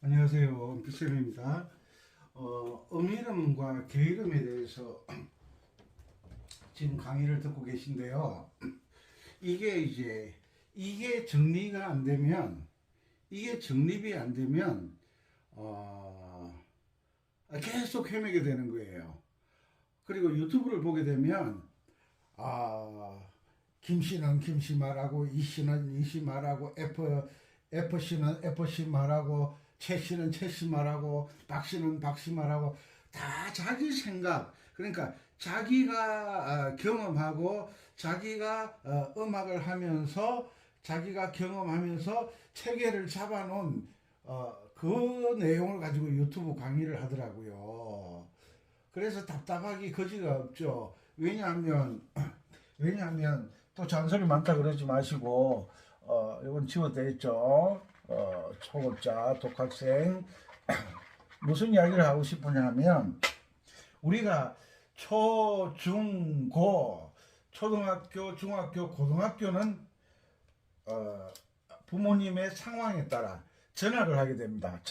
안녕하세요. 비쌤입니다. 음이름과 게이름에 대해서 지금 강의를 듣고 계신데요. 이게 정리가 안 되면, 이게 정립이 안 되면, 계속 헤매게 되는 거예요. 그리고 유튜브를 보게 되면, 아, 김씨는 김씨 말하고, 이씨는 이씨 말하고, F씨는 F씨 말하고, 최씨는 최씨 말하고, 박씨는 박씨 말하고, 다 자기 생각, 그러니까 자기가 경험하고, 자기가 음악을 하면서, 자기가 경험하면서 체계를 잡아놓은 그 내용을 가지고 유튜브 강의를 하더라고요. 그래서 답답하기 거지가 없죠. 왜냐하면 또 잔소리 많다 그러지 마시고 이건 지워져 있죠. 초급자 독학생 무슨 이야기를 하고 싶으냐 하면 우리가 초, 중, 고, 초등학교, 중학교, 고등학교는 부모님의 상황에 따라 전학을 하게 됩니다.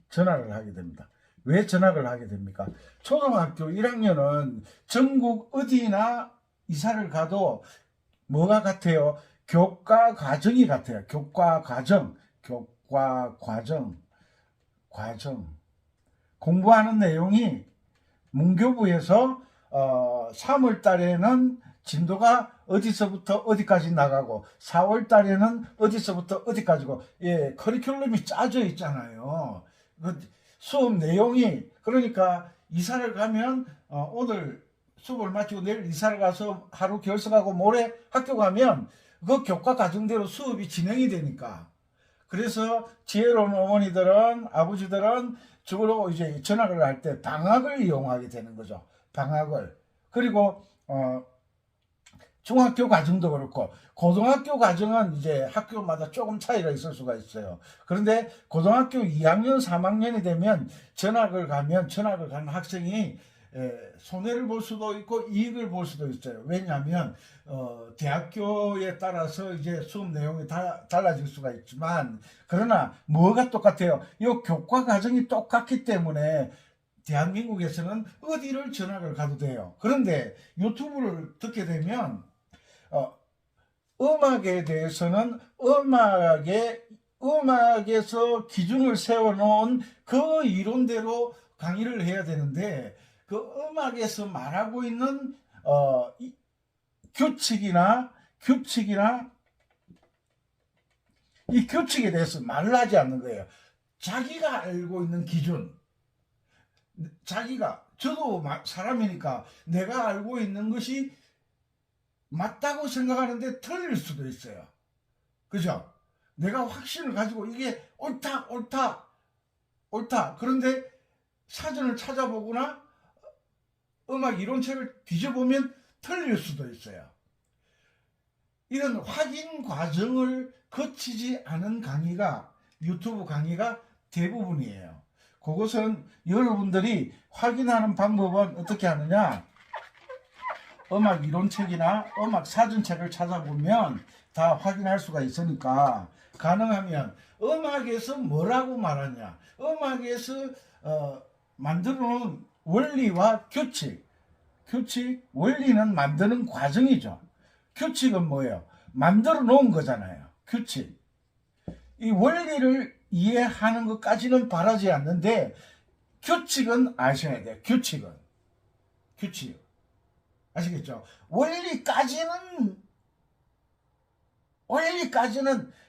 전학을 하게 됩니다. 왜 전학을 하게 됩니까? 초등학교 1학년은 전국 어디나 이사를 가도 뭐가 같아요? 교과 과정이 같아요. 교과 과정. 공부하는 내용이 문교부에서 3월 달에는 진도가 어디서부터 어디까지 나가고 4월 달에는 어디서부터 어디까지고 커리큘럼이 짜져 있잖아요. 그 수업 내용이 그러니까 이사를 가면 오늘 수업을 마치고 내일 이사를 가서 하루 결석하고 모레 학교 가면 그 교과 과정대로 수업이 진행이 되니까 그래서 지혜로운 어머니들은 아버지들은 주로 이제 전학을 할 때 방학을 이용하게 되는 거죠. 방학을. 그리고 중학교 과정도 그렇고 고등학교 과정은 이제 학교마다 조금 차이가 있을 수가 있어요. 그런데 고등학교 2학년, 3학년이 되면 전학을 가는 학생이 손해를 볼 수도 있고 이익을 볼 수도 있어요. 왜냐하면 대학교에 따라서 이제 수업 내용이 달라질 수가 있지만 그러나 뭐가 똑같아요? 이 교과 과정이 똑같기 때문에 대한민국에서는 어디를 전학을 가도 돼요. 그런데 유튜브를 듣게 되면 음악에 대해서는 음악에서 기준을 세워놓은 그 이론대로 강의를 해야 되는데 그 음악에서 말하고 있는 규칙이나 이 규칙에 대해서 말을 하지 않는 거예요. 자기가 알고 있는 기준, 저도 사람이니까 내가 알고 있는 것이 맞다고 생각하는데 틀릴 수도 있어요. 그죠? 내가 확신을 가지고 이게 옳다. 그런데 사전을 찾아보거나 음악 이론책을 뒤져보면 틀릴 수도 있어요. 이런 확인 과정을 거치지 않은 강의가 유튜브 강의가 대부분이에요. 그것은 여러분들이 확인하는 방법은 어떻게 하느냐? 음악 이론책이나 음악 사전책을 찾아보면 다 확인할 수가 있으니까 가능하면 음악에서 뭐라고 말하냐, 음악에서 만들어 놓은 원리와 규칙, 원리는 만드는 과정이죠. 규칙은 뭐예요? 만들어 놓은 거잖아요. 규칙. 이 원리를 이해하는 것까지는 바라지 않는데 규칙은 아셔야 돼요. 규칙. 아시겠죠? 원리까지는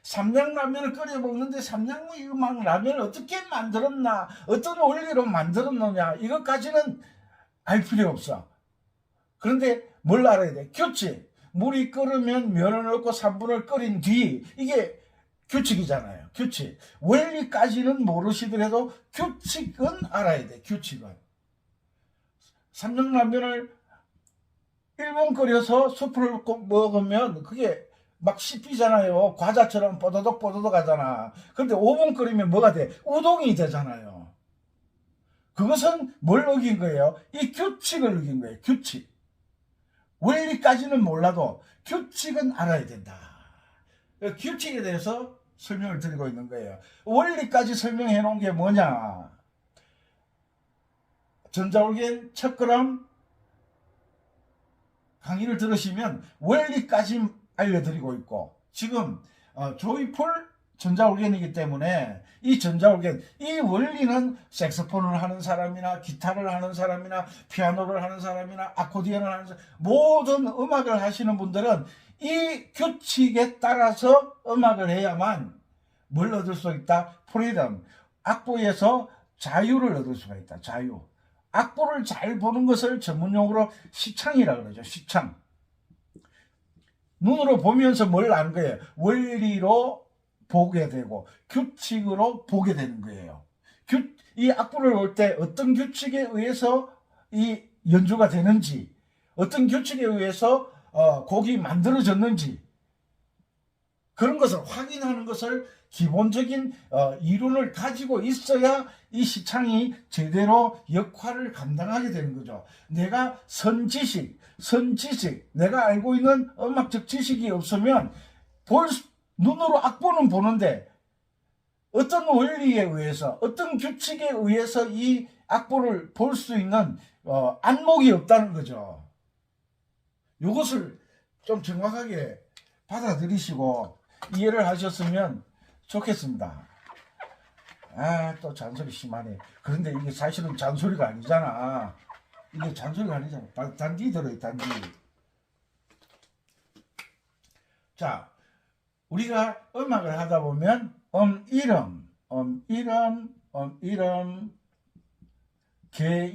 삼양라면을 끓여 먹는데 삼양음악 라면을 어떻게 만들었나, 어떤 원리로 만들었느냐, 이것까지는 알 필요 없어. 그런데 뭘 알아야 돼? 규칙. 물이 끓으면 면을 넣고 3분을 끓인 뒤, 이게 규칙이잖아요. 규칙. 원리까지는 모르시더라도 규칙은 알아야 돼. 규칙은. 삼양라면을 1분 끓여서 수프를 먹으면 그게 막 씹히잖아요. 과자처럼 뽀드득 하잖아. 그런데 5분 끓이면 뭐가 돼? 우동이 되잖아요. 그것은 뭘 어긴 거예요? 이 규칙을 어긴 거예요. 규칙. 원리까지는 몰라도 규칙은 알아야 된다. 규칙에 대해서 설명을 드리고 있는 거예요. 원리까지 설명해 놓은 게 뭐냐? 전자올겐 첫걸음 강의를 들으시면 원리까지 알려드리고 있고, 지금 조이풀 전자올겐이기 때문에 이 전자올겐, 이 원리는 색소폰을 하는 사람이나 기타를 하는 사람이나 피아노를 하는 사람이나 아코디언을 하는 사람, 모든 음악을 하시는 분들은 이 규칙에 따라서 음악을 해야만 뭘 얻을 수 있다? 프리덤, 악보에서 자유를 얻을 수가 있다. 자유. 악보를 잘 보는 것을 전문용어로 시창이라 그러죠. 시창. 눈으로 보면서 뭘 아는 거예요? 원리로 보게 되고 규칙으로 보게 되는 거예요. 이 악보를 볼 때 어떤 규칙에 의해서 이 연주가 되는지, 어떤 규칙에 의해서 곡이 만들어졌는지, 그런 것을 확인하는 것을 기본적인 이론을 가지고 있어야 이 시창이 제대로 역할을 감당하게 되는 거죠. 내가 선지식, 내가 알고 있는 음악적 지식이 없으면 눈으로 악보는 보는데 어떤 원리에 의해서, 어떤 규칙에 의해서 이 악보를 볼 수 있는 안목이 없다는 거죠. 이것을 좀 정확하게 받아들이시고 이해를 하셨으면 좋겠습니다. 또 잔소리 심하네. 그런데 이게 사실은 잔소리가 아니잖아. 이게 잔소리가 아니잖아. 단디 들어요, 단디. 자, 우리가 음악을 하다 보면 이름, 개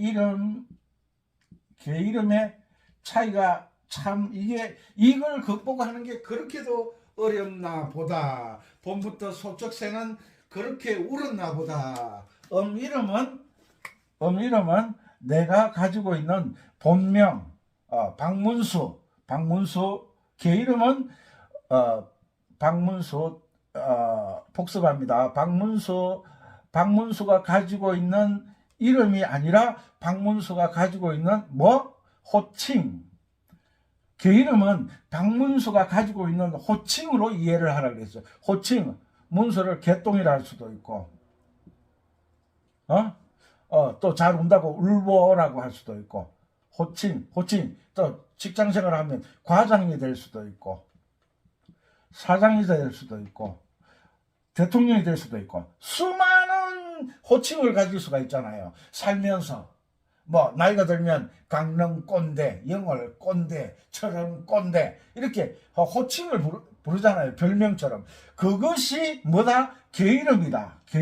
이름의 차이가 참, 이걸 극복하는 게 그렇게도 어렵나 보다. 봄부터 속적새는 그렇게 울었나 보다. 이름은 내가 가지고 있는 본명, 박문수, 개 이름은 박문수, 복습합니다. 박문수가 가지고 있는 이름이 아니라 박문수가 가지고 있는 호칭. 개 이름은 박문수가 가지고 있는 호칭으로 이해를 하라고 그랬어요. 호칭, 문수를 개똥이라 할 수도 있고, 또 잘 운다고 울보라고 할 수도 있고, 호칭, 또 직장생활을 하면 과장이 될 수도 있고, 사장이 될 수도 있고, 대통령이 될 수도 있고, 수많은 호칭을 가질 수가 있잖아요. 살면서. 나이가 들면 강릉 꼰대, 영월 꼰대, 철원 꼰대, 이렇게 호칭을 부르잖아요. 별명처럼. 그것이 뭐다? 개 이름이다. 개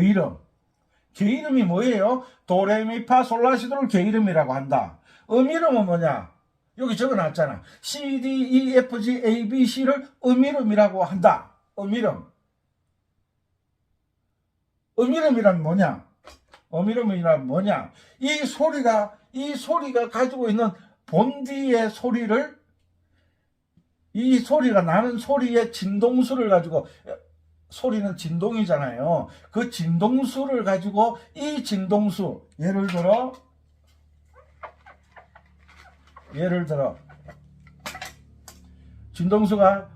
이름이 뭐예요? 도레미파솔라시도를 개 이름이라고 한다. 이름은 뭐냐? 여기 적어놨잖아. C, D, E, F, G, A, B, C를 이름이라고 한다. 이름이란 뭐냐? 이름이란 뭐냐? 이 소리가 가지고 있는 본디의 소리를, 이 소리가 나는 소리의 진동수를 가지고, 소리는 진동이잖아요. 그 진동수를 가지고 이 진동수, 예를 들어 진동수가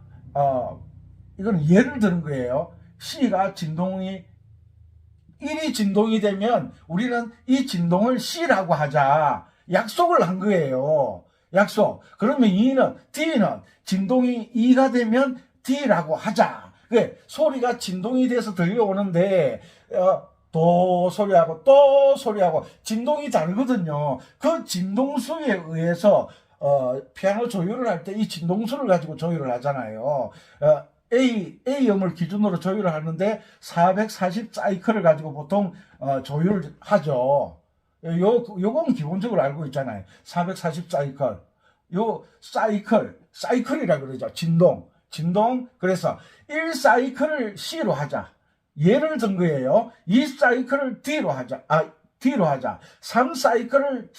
이건 예를 드는 거예요. C가 진동이 1이 진동이 되면 우리는 이 진동을 C라고 하자. 약속을 한 거예요. 약속. 그러면 D는 진동이 2가 되면 D라고 하자. 소리가 진동이 돼서 들려오는데 도 소리하고 또 소리하고 진동이 다르거든요. 그 진동수에 의해서 피아노 조율을 할 때 이 진동수를 가지고 조율을 하잖아요. A음을 기준으로 조율을 하는데 440 사이클을 가지고 보통 조율을 하죠. 요건 기본적으로 알고 있잖아요. 440 사이클. 요 사이클이라 그러죠. 진동. 그래서 1사이클을 C로 하자. 예를 든 거예요. 2사이클을 D로 하자. 3사이클을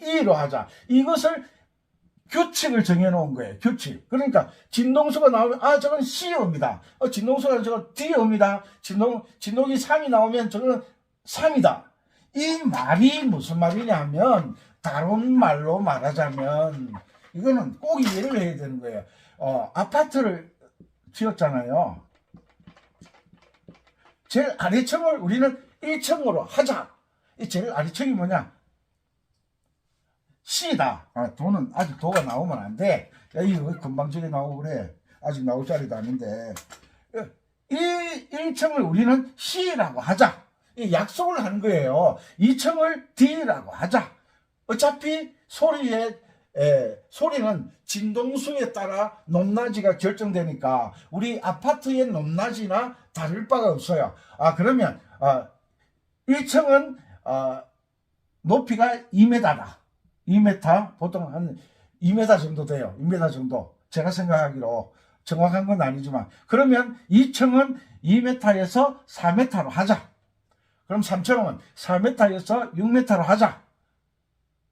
E로 하자. 이것을 규칙을 정해놓은 거예요. 규칙. 그러니까 진동수가 나오면 저건 C음이다. 진동수가 저건 D음이다. 진동이 3이 나오면 저건 3이다. 이 말이 무슨 말이냐 하면, 다른 말로 말하자면 이거는 꼭 이해를 해야 되는 거예요. 아파트를 지었잖아요. 제일 아래층을 우리는 1층으로 하자. 이 제일 아래층이 뭐냐? C다. 도는 아직 도가 나오면 안 돼. 야, 이거 금방 전에 나오고 그래. 아직 나올 자리도 아닌데. 이 1층을 우리는 C라고 하자. 이 약속을 하는 거예요. 2층을 D라고 하자. 어차피 소리는 진동수에 따라 높낮이가 결정되니까 우리 아파트의 높낮이나 다를 바가 없어요. 그러면 1층은 높이가 2m다. 2m, 보통 한 2m 정도 돼요. 2m 정도. 제가 생각하기로 정확한 건 아니지만. 그러면 2층은 2m에서 4m로 하자. 그럼 3층은 4m에서 6m로 하자.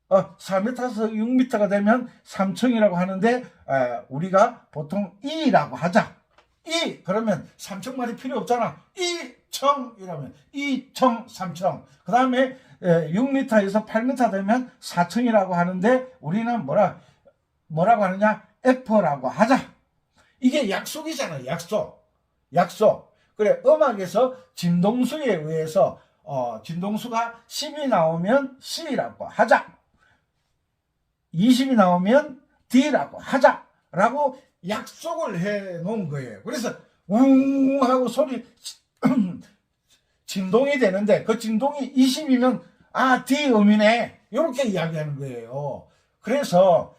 4m에서 6m가 되면 3층이라고 하는데, 우리가 보통 2라고 하자. 2! 그러면 3층 말이 필요 없잖아. 2층! 이러면 2층, 3층. 그 다음에 6m에서 8m 되면 4층이라고 하는데, 우리는 뭐라고 하느냐? F라고 하자. 이게 약속이잖아요. 약속. 그래, 음악에서 진동수에 의해서 진동수가 10이 나오면 C라고 하자. 20이 나오면 D라고 하자. 라고 약속을 해 놓은 거예요. 그래서 웅 하고 소리 진동이 되는데, 그 진동이 20이면 D 음이네. 이렇게 이야기하는 거예요. 그래서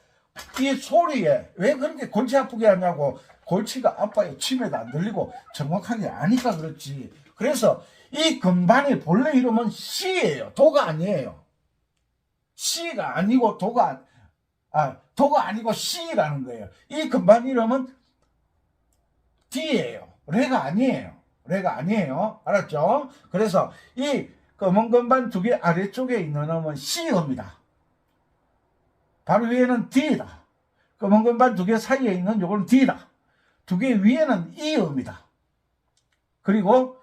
이 소리에 왜 그렇게 골치 아프게 하냐고. 골치가 아파요. 치매도 안 들리고 정확하게 아니까 그렇지. 그래서 이 건반의 본래 이름은 C예요. 도가 아니에요. C가 아니고 도가 아니고 C라는 거예요. 이 건반 이름은 D예요. 레가 아니에요. 알았죠? 그래서 이 검은 건반 두 개 아래쪽에 있는 음은 C입니다. 바로 위에는 D다. 검은 건반 두 개 사이에 있는 요거는 D다. 두 개 위에는 E음이다. 그리고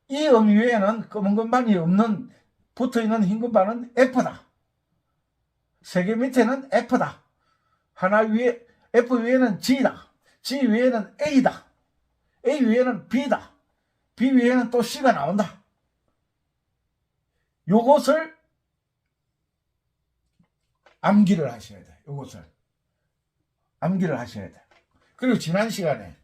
E음 위에는 검은 건반이 없는 붙어있는 흰 건반은 F다. 세 개 밑에는 F다. 하나 위에 F 위에는 G다. G 위에는 A다. A 위에는 B다. B 위에는 또 C가 나온다. 요것을 암기를 하셔야 돼. 암기를 하셔야 돼. 그리고 지난 시간에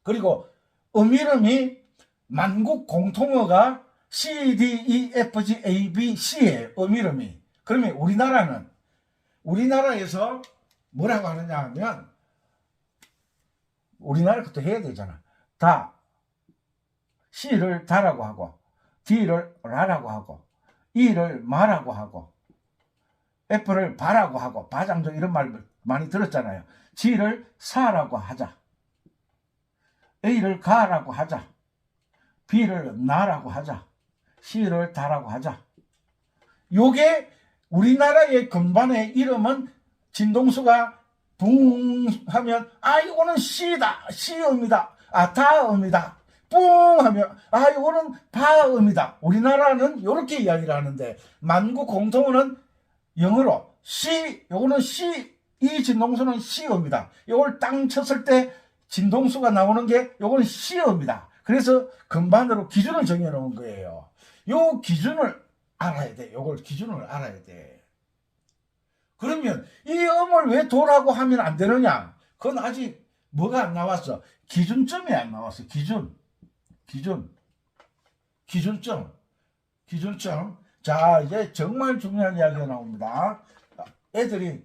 그리고 이름이 만국 공통어가 C, D, E, F, G, A, B, C예요. 이름이. 그러면 우리나라에서 뭐라고 하느냐 하면, 우리나라 것도 해야 되잖아. C를 다라고 하고, D를 라라고 하고, E를 마라고 하고, F를 바라고 하고, 바장적 이런 말 많이 들었잖아요. G를 사라고 하자. A를 가라고 하자. B를 나라고 하자. C를 다라고 하자. 요게 우리나라의 건반의 이름은 진동수가 붕 하면 이거는 C다. C음이다. 다음이다. 뿡 하면 이거는 바음이다. 우리나라는 이렇게 이야기를 하는데, 만국 공통어는 영어로 C, 요거는 C, 이 진동수는 C음이다. 요걸 땅 쳤을 때 진동수가 나오는 게 요거는 C음이다. 그래서 건반으로 기준을 정해 놓은 거예요. 요 기준을 알아야 돼. 요걸 기준을 알아야 돼. 그러면 이 음을 왜 도라고 하면 안 되느냐? 그건 아직 뭐가 안 나왔어. 기준점이 안 나왔어. 기준점. 자, 이제 정말 중요한 이야기가 나옵니다. 애들이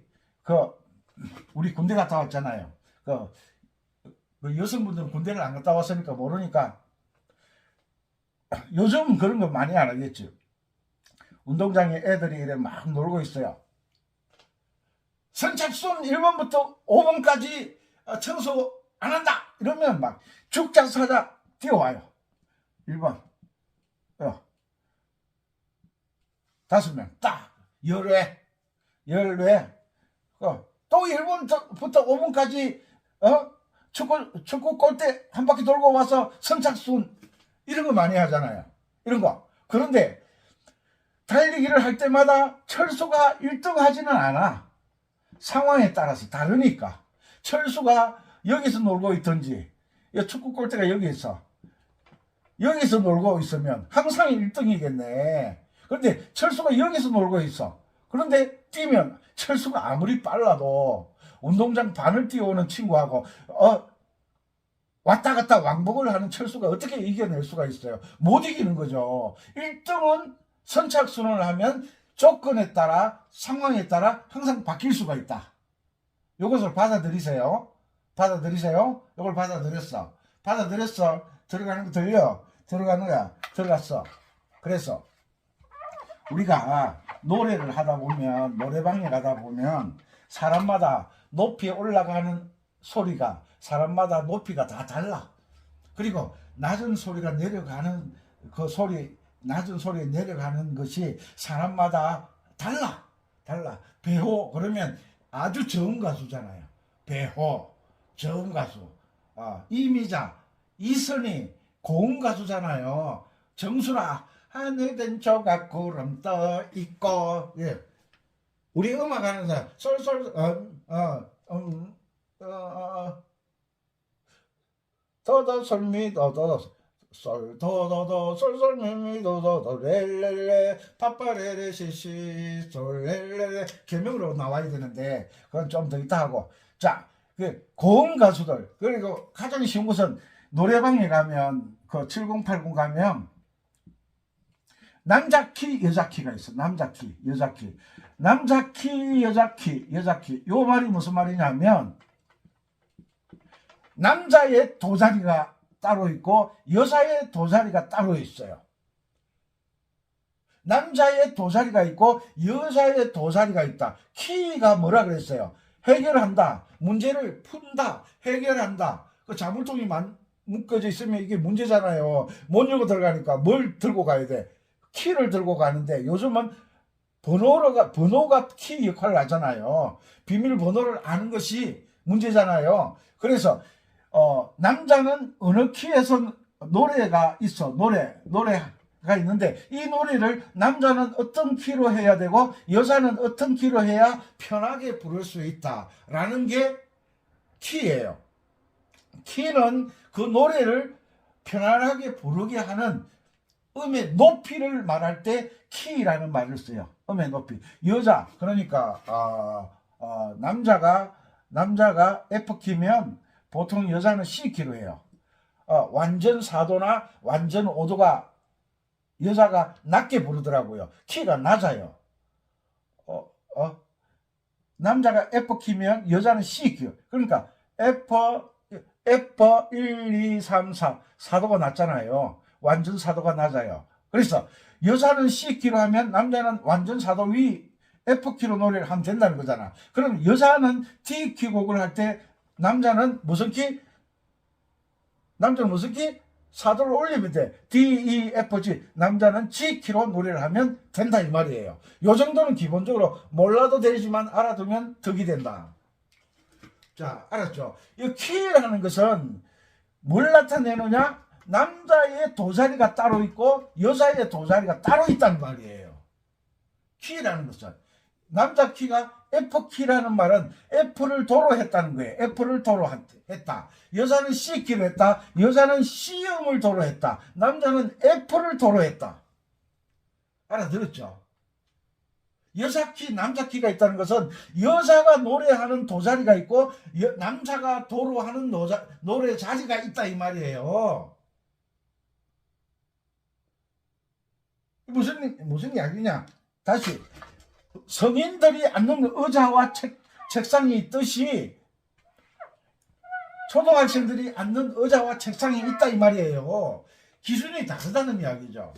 우리 군대 갔다 왔잖아요. 여성분들은 군대를 안 갔다 왔으니까 모르니까 요즘은 그런 거 많이 안 하겠죠. 운동장에 애들이 이래 막 놀고 있어요. 선착순 1번부터 5번까지 청소 안 한다 이러면 막 죽자사자 뛰어와요. 1번 5명 딱 열외 또 1번부터 5번까지 축구 골대 한 바퀴 돌고 와서 선착순 이런 거 많이 하잖아요. 이런 거. 그런데 달리기를 할 때마다 철수가 1등 하지는 않아. 상황에 따라서 다르니까. 철수가 여기서 놀고 있든지, 축구 골대가 여기 있어. 여기서 놀고 있으면 항상 1등이겠네. 그런데 철수가 여기서 놀고 있어. 그런데 뛰면 철수가 아무리 빨라도 운동장 반을 뛰어오는 친구하고 왔다 갔다 왕복을 하는 철수가 어떻게 이겨낼 수가 있어요? 못 이기는 거죠. 1등은 선착순을 하면 조건에 따라 상황에 따라 항상 바뀔 수가 있다. 이것을 받아들이세요. 받아들이세요. 이걸 받아들였어. 받아들였어. 들어가는 거 들려. 들어가는 거야. 들어갔어. 그래서 우리가 노래를 하다 보면, 노래방에 가다 보면 사람마다 높이 올라가는 소리가, 사람마다 높이가 다 달라. 그리고 낮은 소리가 내려가는 그 소리, 낮은 소리에 내려가는 것이 사람마다 달라. 배호 그러면 아주 저음 가수잖아요. 배호 저음 가수. 이미자, 이선희 고음 가수잖아요. 정수라 하늘된 조각 구름 떠 있고. 예. 우리 음악 하는 사람 솔솔 더더 솔미 더더 솔 도도도 솔솔미미 도도도 렐렐레 파파레레 시시 솔렐렐레 개명으로 나와야 되는데 그건 좀 더 이따 하고. 자, 그 고음 가수들, 그리고 가장 쉬운 것은 노래방에 가면 그 7080 가면 남자 키 여자 키가 있어. 남자 키 여자 키. 남자 키 여자 키. 요 말이 무슨 말이냐면 남자의 도자리가 따로 있고 여자의 도자리가 따로 있어요. 남자의 도자리가 있고 여자의 도자리가 있다. 키가 뭐라 그랬어요? 해결한다. 문제를 푼다. 해결한다. 그 자물통이 묶어져 있으면 이게 문제잖아요. 못 열고 들어가니까 뭘 들고 가야 돼? 키를 들고 가는데 요즘은 번호가 키 역할을 하잖아요. 비밀번호를 아는 것이 문제잖아요. 그래서 남자는 어느 키에서 노래가 있어. 노래가 있는데 이 노래를 남자는 어떤 키로 해야 되고 여자는 어떤 키로 해야 편하게 부를 수 있다라는 게 키예요. 키는 그 노래를 편안하게 부르게 하는 음의 높이를 말할 때 키라는 말을 써요. 음의 높이. 여자, 그러니까 남자가 F키면 보통 여자는 C키로 해요. 완전 4도나 완전 5도가 여자가 낮게 부르더라고요. 키가 낮아요. 남자가 F키면 여자는 C키요. 그러니까 F 1, 2, 3, 4 4도가 낮잖아요. 완전 4도가 낮아요. 그래서 여자는 C키로 하면 남자는 완전 4도 위 F키로 노래를 하면 된다는 거잖아. 그럼 여자는 D키 곡을 할 때 남자는 무슨 키? 4도를 올리면 돼. D, E, F, G. 남자는 G키로 노래를 하면 된다 이 말이에요. 요 정도는 기본적으로 몰라도 되지만 알아두면 덕이 된다. 자, 알았죠? 이 키라는 것은 뭘 나타내느냐? 남자의 도자리가 따로 있고 여자의 도자리가 따로 있다는 말이에요. 키라는 것은. 남자 키가 F키라는 말은 F를 도로 했다는 거예요. F를 도로 했다. 여자는 C키로 했다. 여자는 C음을 도로 했다. 남자는 F를 도로 했다. 알아들었죠? 여자 키, 남자 키가 있다는 것은 여자가 노래하는 도자리가 있고 남자가 도로 하는 노래 자리가 있다 이 말이에요. 무슨 이야기냐? 다시 성인들이 앉는 의자와 책상이 있듯이 초등학생들이 앉는 의자와 책상이 있다 이 말이에요. 기준이 다르다는 이야기죠.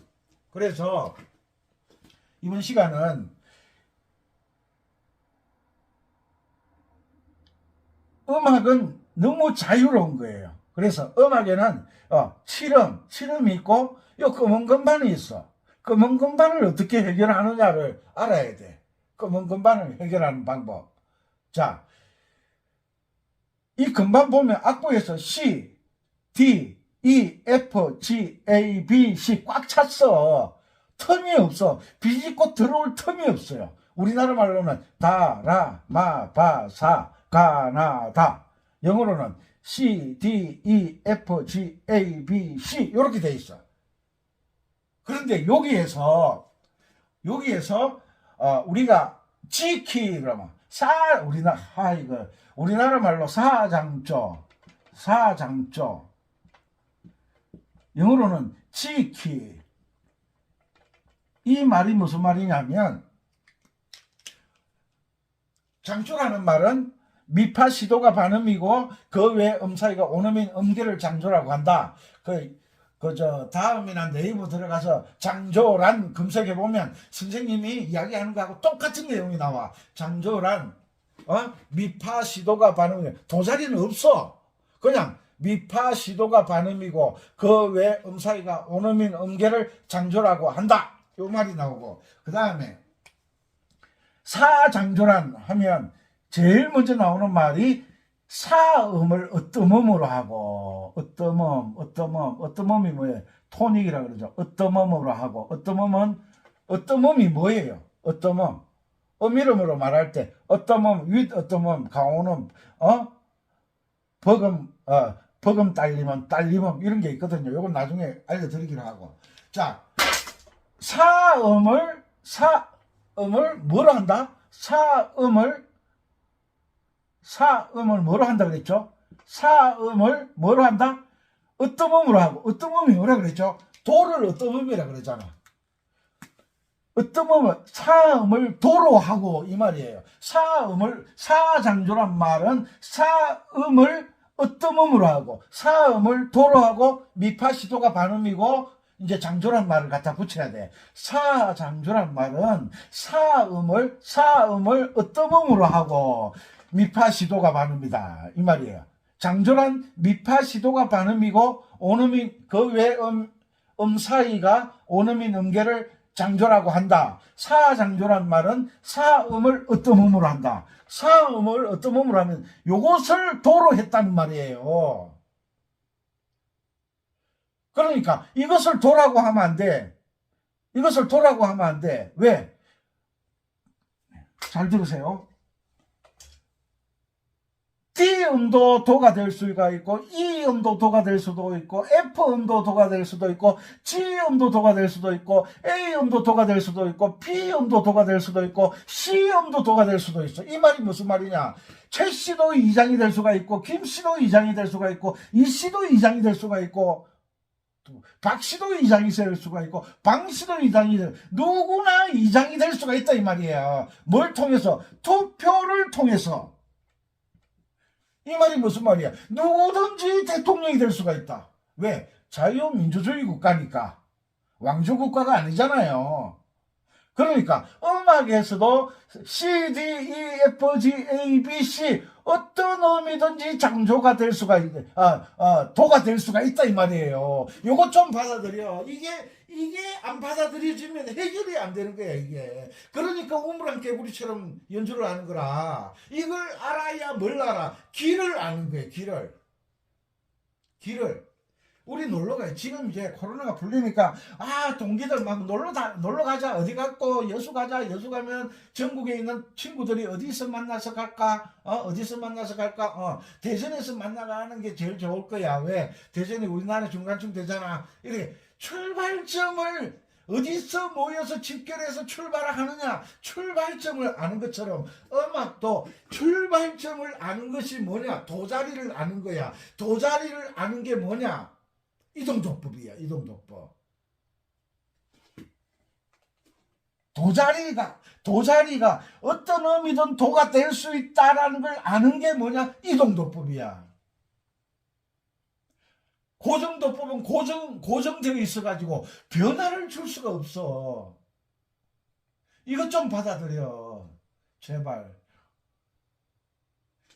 그래서 이번 시간은 음악은 너무 자유로운 거예요. 그래서 음악에는 칠음이 있고 요 검은 건반이 있어. 검은 건반을 어떻게 해결하느냐를 알아야 돼. 검은 건반을 해결하는 방법. 자, 이 건반 보면 악보에서 C, D, E, F, G, A, B, C 꽉 찼어. 틈이 없어. 비집고 들어올 틈이 없어요. 우리나라 말로는 다, 라, 마, 바, 사, 가, 나, 다. 영어로는 C, D, E, F, G, A, B, C 이렇게 돼 있어. 그런데 여기에서 우리가 지키 그러면 우리나라 말로 사장조 영어로는 지키. 이 말이 무슨 말이냐면 장조라는 말은 미파 시도가 반음이고 그 외 음사이가 오음인 음계를 장조라고 한다. 다음이나 네이버 들어가서 장조란 검색해 보면 선생님이 이야기하는 거하고 똑같은 내용이 나와. 장조란 미파 시도가 반음이고 도자리는 없어. 그냥 미파 시도가 반음이고 그 외 음사이가 오음인 음계를 장조라고 한다. 요 말이 나오고 그 다음에 사장조란 하면 제일 먼저 나오는 말이 사음을 어떠음으로 하고 어떠음이 뭐예요? 토닉이라 그러죠. 어떠음으로 하고 어떠음이 뭐예요? 어떠음 음이름으로 말할 때 어떠음 윗 어떠음 강온음 버금 딸림음 이런 게 있거든요. 요건 나중에 알려드리기로 하고. 자, 사음을 뭐로 한다? 사음을 뭐로 한다 그랬죠? 사음을 뭐로 한다? 어떠음으로 하고 어떠음이 뭐라 그랬죠? 도를 어떠음이라 그랬잖아. 사음을 도로 하고 이 말이에요. 사장조란 말은 사음을 어떠음으로 하고 사음을 도로 하고 미파 시도가 반음이고 이제 장조란 말을 갖다 붙여야 돼. 사장조란 말은 사음을 어떠음으로 하고 미파 시도가 반음이다 이 말이에요. 장조란 미파 시도가 반음이고 오음인 그 외 사이가 오음인 음계를 장조라고 한다. 사장조란 말은 사음을 어떠음으로 한다. 사음을 어떠음으로 하면 요것을 도로 했다는 말이에요. 그러니까 이것을 도라고 하면 안 돼. 왜? 잘 들으세요. D음도 도가 될 수가 있고 E음도 도가 될 수도 있고 F음도 도가 될 수도 있고 G음도 도가 될 수도 있고 A음도 도가 될 수도 있고 B음도 도가 될 수도 있고 C음도 도가 될 수도 있어. 이 말이 무슨 말이냐? 최 씨도 이장이 될 수가 있고 김 씨도 이장이 될 수가 있고 이 씨도 이장이 될 수가 있고 박 씨도 이장이 될 수가 있고 방 씨도 누구나 이장이 될 수가 있다 이 말이에요. 뭘 통해서? 투표를 통해서. 이 말이 무슨 말이야? 누구든지 대통령이 될 수가 있다. 왜? 자유민주주의 국가니까. 왕조국가가 아니잖아요. 그러니까 음악에서도 C, D, E, F, G, A, B, C 어떤 의미든지 장조가 될 수가 도가 될 수가 있다 이 말이에요. 요거 좀 받아들여. 이게 안 받아들여지면 해결이 안 되는 거야 이게. 그러니까 우물안 개구리처럼 연주를 하는 거라. 이걸 알아야 뭘 알아? 길을 아는 거야. 길을. 우리 놀러 가요. 지금 이제 코로나가 풀리니까 동기들 막 놀러 가자. 어디 갔고 여수 가자. 여수 가면 전국에 있는 친구들이 어디서 만나서 갈까? 대전에서 만나가는 게 제일 좋을 거야. 왜? 대전이 우리나라 중간쯤 되잖아. 이렇게 출발점을 어디서 모여서 집결해서 출발을 하느냐? 출발점을 아는 것처럼 음악도 출발점을 아는 것이 뭐냐? 도자리를 아는 거야. 도자리를 아는 게 뭐냐? 이동도법이야. 이동도법. 도자리가 어떤 의미든 도가 될 수 있다라는 걸 아는 게 뭐냐? 이동도법이야. 고정도법은 고정되어 있어가지고 변화를 줄 수가 없어. 이것 좀 받아들여. 제발.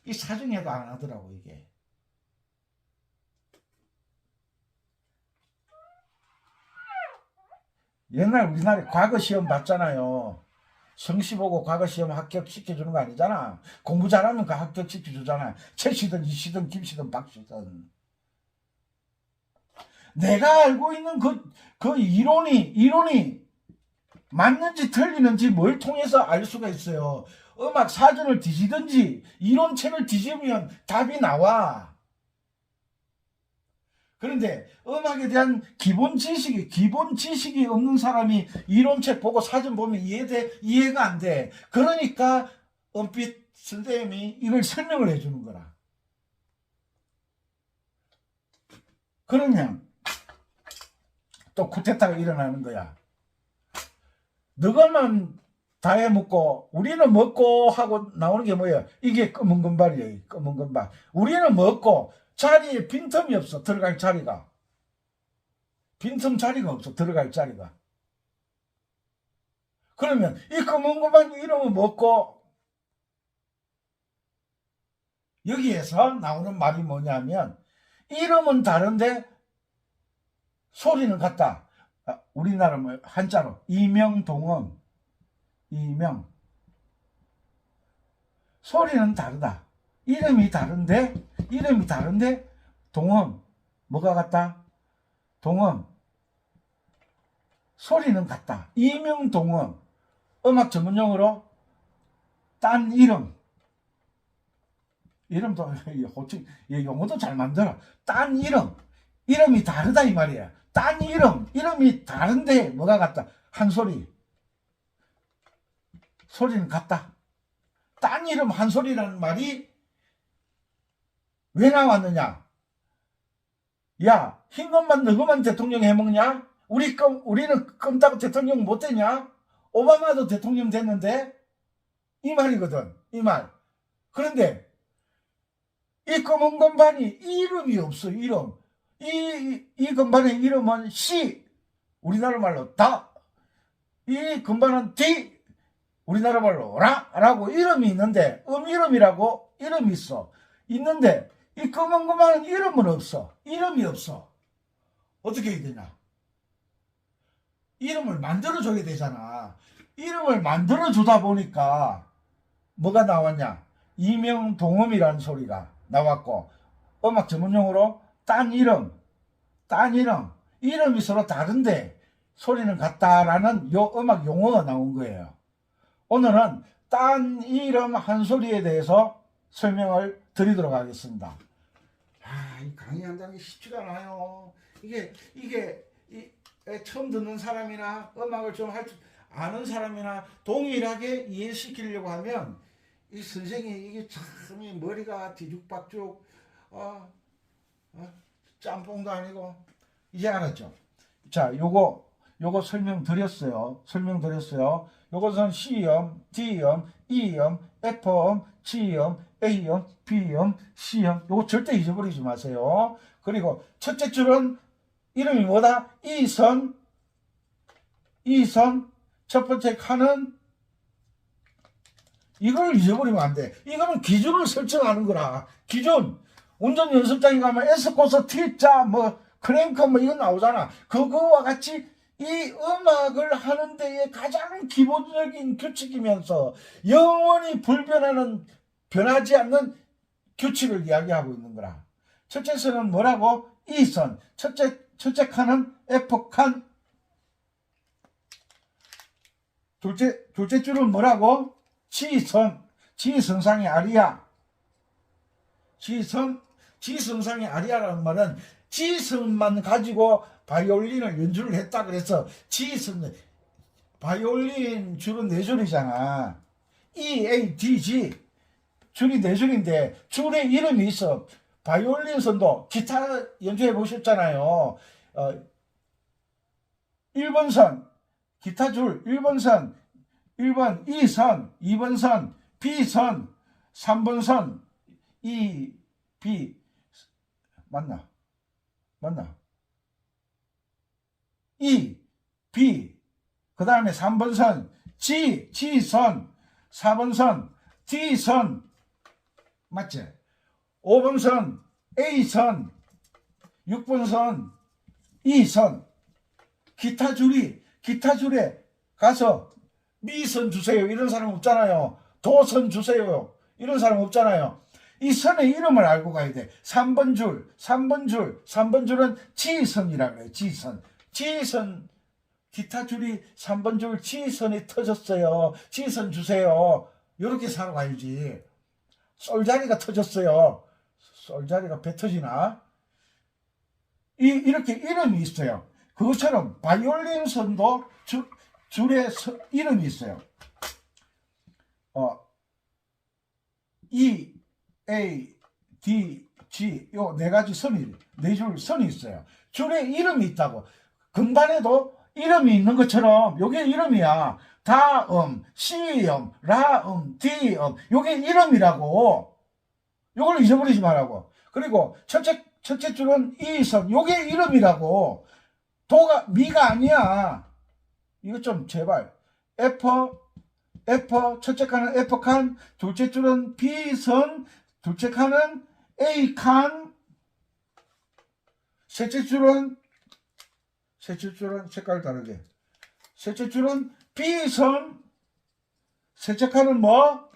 이 사정해도 안 하더라고 이게. 옛날 우리나라에 과거 시험 봤잖아요. 성시 보고 과거 시험 합격시켜주는 거 아니잖아. 공부 잘하면 그 합격시켜주잖아. 최 씨든 이 씨든 김 씨든 박 씨든. 내가 알고 있는 그 이론이 맞는지 틀리는지 뭘 통해서 알 수가 있어요. 음악 사전을 뒤지든지 이론책을 뒤지면 답이 나와. 그런데 음악에 대한 기본 지식이 없는 사람이 이론책 보고 사전 보면 이해가 안 돼. 그러니까 은빛 선생님이 이걸 설명을 해주는 거라. 그러면 또 쿠데타가 일어나는 거야. 너가만 다 해먹고 우리는 먹고 하고 나오는 게 뭐야? 이게 검은 금발이에요. 검은 금발. 우리는 먹고 자리에 빈틈이 없어. 들어갈 자리가. 빈틈 자리가 없어. 들어갈 자리가. 그러면 이 검은 금발 이름을 먹고 여기에서 나오는 말이 뭐냐면 이름은 다른데 소리는 같다. 우리나라 뭐 한자로 이명동음. 이명. 소리는 다르다. 이름이 다른데 동음. 뭐가 같다? 동음. 소리는 같다. 이명동음. 음악 전문용어로 딴 이름. 이름도 호칭 용어도 잘 만들어. 딴 이름. 이름이 다르다 이 말이야. 딴 이름이 다른데 뭐가 같다? 한 소리. 소리는 같다. 딴 이름 한 소리라는 말이 왜 나왔느냐? 야, 흰 것만 너그만 대통령 해먹냐? 우리는 껌따고 대통령 못 되냐? 오바마도 대통령 됐는데? 이 말이거든. 이 말. 그런데 이 검은 건반이 이름이 없어. 이름. 이 건반의 이름은 C. 우리나라 말로 다. 이 건반은 D. 우리나라 말로 라고 이름이 있는데 이름이라고 이름이 있어. 있는데 이 검은 건반은 이름은 없어. 이름이 없어. 어떻게 해야 되냐? 이름을 만들어줘야 되잖아. 이름을 만들어주다 보니까 뭐가 나왔냐? 이명동음이라는 소리가 나왔고 음악 전문용어로 딴 이름. 이름이 서로 다른데 소리는 같다라는 요 음악 용어가 나온 거예요. 오늘은 딴 이름 한 소리에 대해서 설명을 드리도록 하겠습니다. 이 강의한다는 게 쉽지가 않아요. 이게 처음 듣는 사람이나 음악을 좀 할 줄 아는 사람이나 동일하게 이해시키려고 하면 이 선생이 이게 참 머리가 뒤죽박죽 짬뽕도 아니고 이제 알았죠? 자, 요거 설명드렸어요. 요것은 C음, D음, E음, F음, G음, A음, B음, C음. 요거 절대 잊어버리지 마세요. 그리고 첫째 줄은 이름이 뭐다? 이선. 첫 번째 칸은 이걸 잊어버리면 안 돼. 이거는 기준을 설정하는 거라. 기준. 운전 연습장에 가면 S코스, T자, 크랭크 이거 나오잖아. 그거와 같이 이 음악을 하는 데에 가장 기본적인 규칙이면서 영원히 변하지 않는 규칙을 이야기하고 있는 거라. 첫째 선은 뭐라고? E선. 첫째 칸은 F칸. 둘째 줄은 뭐라고? G선상의 아리아. G선상의 아리아라는 말은 G선만 가지고 바이올린을 연주를 했다 그래서 G선, 바이올린 줄은 4줄이잖아. E, A, D, G. 줄이 4줄인데 줄에 이름이 있어. 바이올린 선도 기타 연주해 보셨잖아요. 1번 선, 기타 줄 1번 선, 1번 E선, 2번 선, B선, 3번 선, E, B. 맞나? E, B. 그 다음에 3번 선, G선, 4번 선, D선. 맞지? 5번 선, A선, 6번 선, E선. 기타 줄에 가서 미선 주세요. 이런 사람 없잖아요. 도선 주세요. 이런 사람 없잖아요. 이 선의 이름을 알고 가야 돼. 3번 줄은 G선이라 그래요. G선. 기타 줄이 3번 줄 G선이 터졌어요. G선 주세요. 이렇게 살아가야지. 솔자리가 터졌어요. 솔자리가 배 터지나? 이렇게 이름이 있어요. 그것처럼 바이올린 선도 줄에 이름이 있어요. E, A, D, G 요 네 가지 네 줄 선이 있어요. 줄에 이름이 있다고. 금반에도 이름이 있는 것처럼 요게 이름이야. 다음, 시음, 라음, 디음 요게 이름이라고. 요걸 잊어버리지 말라고. 그리고 첫째 줄은 이선 요게 이름이라고. 도가 미가 아니야. 이거 좀 제발. F 첫째 칸은 F칸, 둘째 줄은 B선, 둘째 칸은 A칸, 셋째 줄은 색깔 다르게. 셋째 줄은 B선, 셋째 칸은 뭐?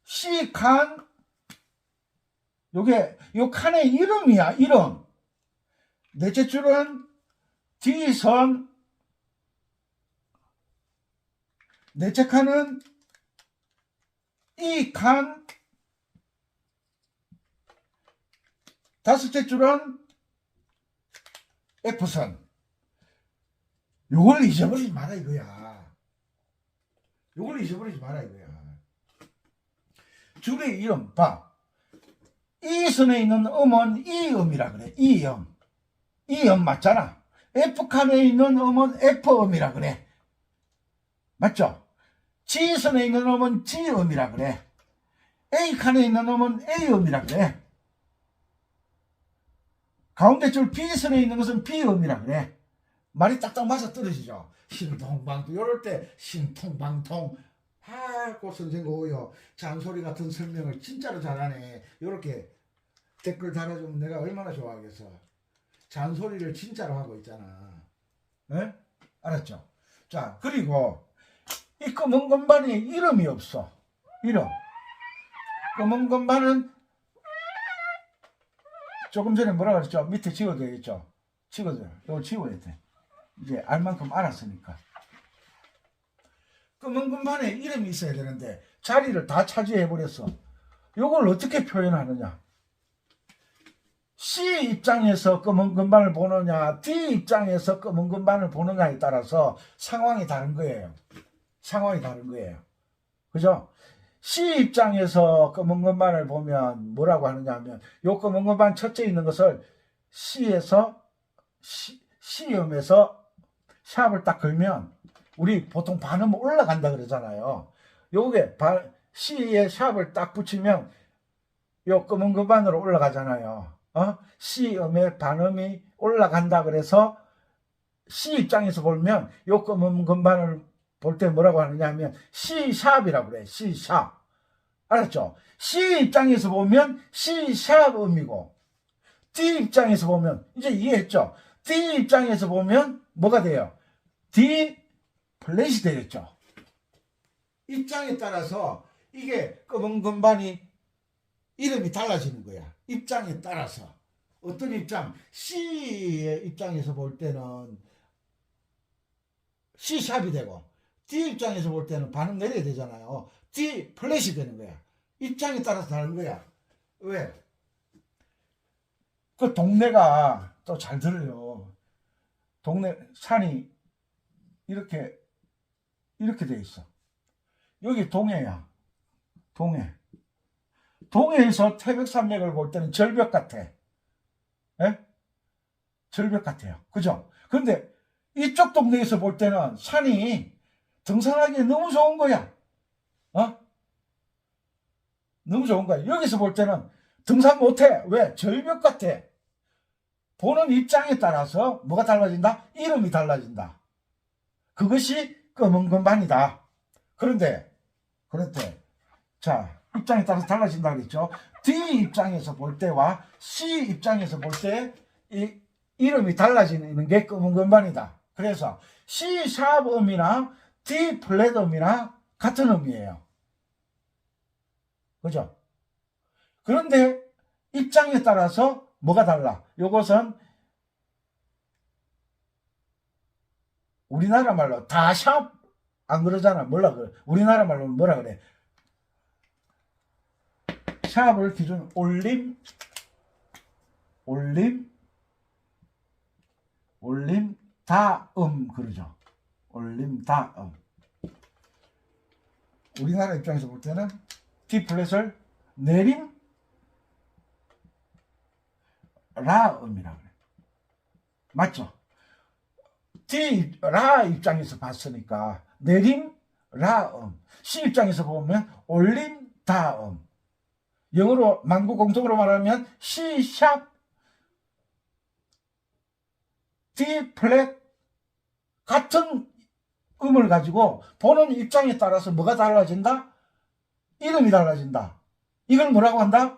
C칸. 요게 요 칸의 이름이야, 이름. 넷째 줄은 D선, 넷째 칸은 E칸, 다섯째 줄은 F선. 요걸 잊어버리지 마라 이거야. 요걸 잊어버리지 마라 이거야. 줄의 이름 봐. E선에 있는 음은 E음이라 그래. E음. E음 맞잖아. F칸에 있는 음은 F음이라 그래. 맞죠? G선에 있는 음은 G음이라 그래. A칸에 있는 음은 A음이라 그래. 가운데 줄 B선에 있는 것은 B음이라 그래. 말이 딱딱 맞아 떨어지죠. 신통방통 이럴 때 신통방통. 아이고 선생 오요 잔소리 같은 설명을 진짜로 잘하네. 이렇게 댓글 달아주면 내가 얼마나 좋아하겠어. 잔소리를 진짜로 하고 있잖아. 에? 알았죠? 자, 그리고 이 검은 건반에 이름이 없어. 이름. 검은 건반은 조금 전에 뭐라 그랬죠? 밑에 지워져야겠죠? 지워져요. 이거 지워야 돼. 이제 알 만큼 알았으니까. 검은 건반에 이름이 있어야 되는데 자리를 다 차지해버렸어. 이걸 어떻게 표현하느냐? C 입장에서 검은 건반을 보느냐, D 입장에서 검은 건반을 보느냐에 따라서 상황이 다른 거예요. 상황이 다른 거예요. 그죠? C 입장에서 검은 건반을 보면 뭐라고 하느냐 하면 요 검은 건반 첫째 있는 것을 C음에서 샵을 딱 걸면 우리 보통 반음 올라간다 그러잖아요. 요게 C에 샵을 딱 붙이면 요 검은 건반으로 올라가잖아요. C음의 반음이 올라간다 그래서 C 입장에서 보면 요 검은 건반을 볼 때 뭐라고 하느냐 하면 C샵이라고 그래. C샵. 알았죠? C 입장에서 보면 C샵 음이고 D 입장에서 보면 이제 이해했죠? D 입장에서 보면 뭐가 돼요? D 플랫이 되겠죠? 입장에 따라서 이게 검은 건반이 이름이 달라지는 거야. 입장에 따라서. 어떤 입장? C의 입장에서 볼 때는 C샵이 되고 D 입장에서 볼 때는 반응 내려야 되잖아요. D 플랫이 되는 거야. 입장에 따라서 다른 거야. 왜? 그 동네가 또 잘 들어요. 동네 산이 이렇게 돼 있어. 여기 동해야. 동해에서 태백산맥을 볼 때는 절벽 같아. 예? 절벽 같아요. 그죠? 근데 이쪽 동네에서 볼 때는 산이 등산하기 너무 좋은 거야. 너무 좋은 거야. 여기서 볼 때는 등산 못해. 왜? 절벽 같아. 보는 입장에 따라서 뭐가 달라진다? 이름이 달라진다. 그것이 검은 건반이다. 그런데 자, 입장에 따라서 달라진다 그랬죠. D 입장에서 볼 때와 C 입장에서 볼 때 이 이름이 달라지는 게 검은 건반이다. 그래서 C 샵 음이나 D 플랫 음이나 같은 음이에요. 그죠? 그런데 입장에 따라서 뭐가 달라? 요것은 우리나라 말로 다 샵 안 그러잖아. 뭐라 그래? 우리나라 말로 뭐라 그래? 샵을 기준 올림 올림 다음 그러죠. 올림 다음. 우리나라 입장에서 볼 때는 D 플랫을 내림 라음이라고 그래. 맞죠? D 라 입장에서 봤으니까 내림 라음. C 입장에서 보면 올림 다음. 영어로 만국 공통으로 말하면 C 샵 D 플랫 같은 음을 가지고 보는 입장에 따라서 뭐가 달라진다? 이름이 달라진다. 이걸 뭐라고 한다?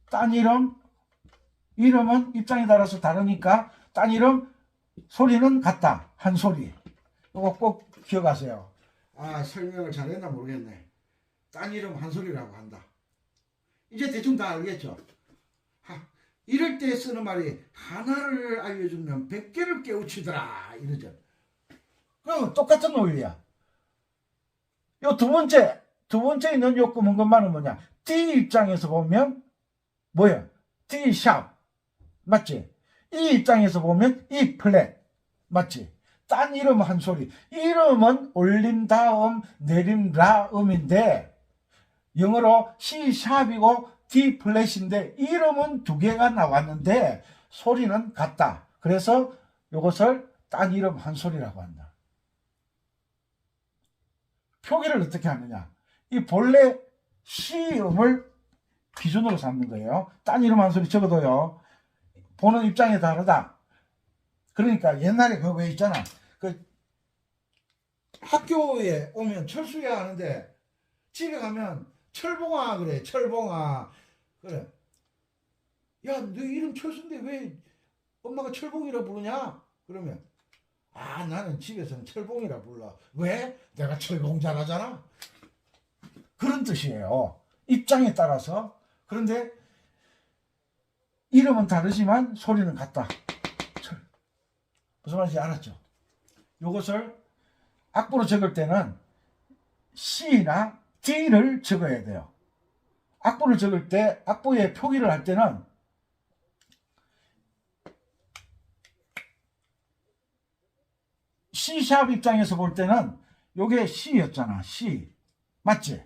딴 이름은 입장에 따라서 다르니까 딴 이름 소리는 같다. 한 소리. 이거 꼭 기억하세요. 아, 설명을 잘했나 모르겠네. 딴 이름 한 소리라고 한다. 이제 대충 다 알겠죠? 이럴 때 쓰는 말이 하나를 알려주면 100개를 깨우치더라 이러죠. 그럼 똑같은 논리야. 요 두 번째 있는 요 검은 것만은 뭐냐? D 입장에서 보면 뭐야? D 샵 맞지? 이 입장에서 보면 E 플랫 맞지? 딴 이름 한 소리. 이름은 올림 다음 내림 라음인데 영어로 C 샵이고 D 플랫인데 이름은 두 개가 나왔는데 소리는 같다. 그래서 이것을 딴 이름 한 소리라고 한다. 표기를 어떻게 하느냐? 이 본래 C음을 기준으로 삼는 거예요. 딴 이름 한 소리 적어도요. 보는 입장이 다르다. 그러니까 옛날에 그거 왜 있잖아. 그 학교에 오면 철수야 하는데 집에 가면 철봉아 그래. 철봉아 그래. 야, 너 이름 철수인데 왜 엄마가 철봉이라 부르냐? 그러면 아, 나는 집에서는 철봉이라 불러. 왜? 내가 철봉 잘하잖아. 그런 뜻이에요. 입장에 따라서. 그런데 이름은 다르지만 소리는 같다. 무슨 말인지 알았죠? 이것을 악보로 적을 때는 C나 D를 적어야 돼요. 악보를 적을 때, 악보에 표기를 할 때는 C샵 입장에서 볼 때는 요게 C였잖아. C. 맞지?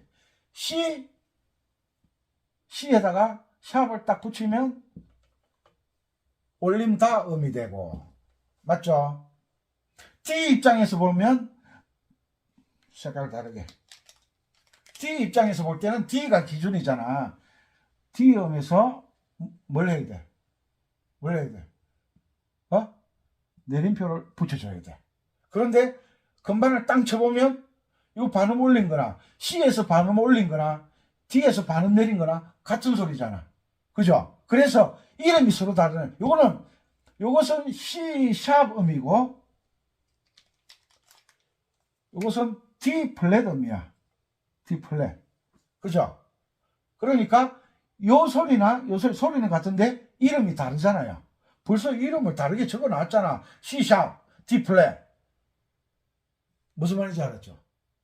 C에다가 샵을 딱 붙이면 올림 다음이 되고 맞죠? D 입장에서 보면 색깔 다르게 D 입장에서 볼 때는 D가 기준이잖아. D음에서 뭘 해야 돼? 뭘 해야 돼? 내림표를 붙여줘야 돼. 그런데 건반을 땅 쳐보면 이 반음 올린 거나 C에서 반음 올린 거나 D에서 반음 내린 거나 같은 소리잖아. 그죠? 그래서 이름이 서로 다르네. 요것은 C 샵 음이고 요것은 D 플랫 음이야. D 플랫. 그죠? 그러니까 요 소리나 요 소리는 같은데 이름이 다르잖아요. 벌써 이름을 다르게 적어 놨잖아. C 샵, D 플랫. 무슨 말인지 알았죠?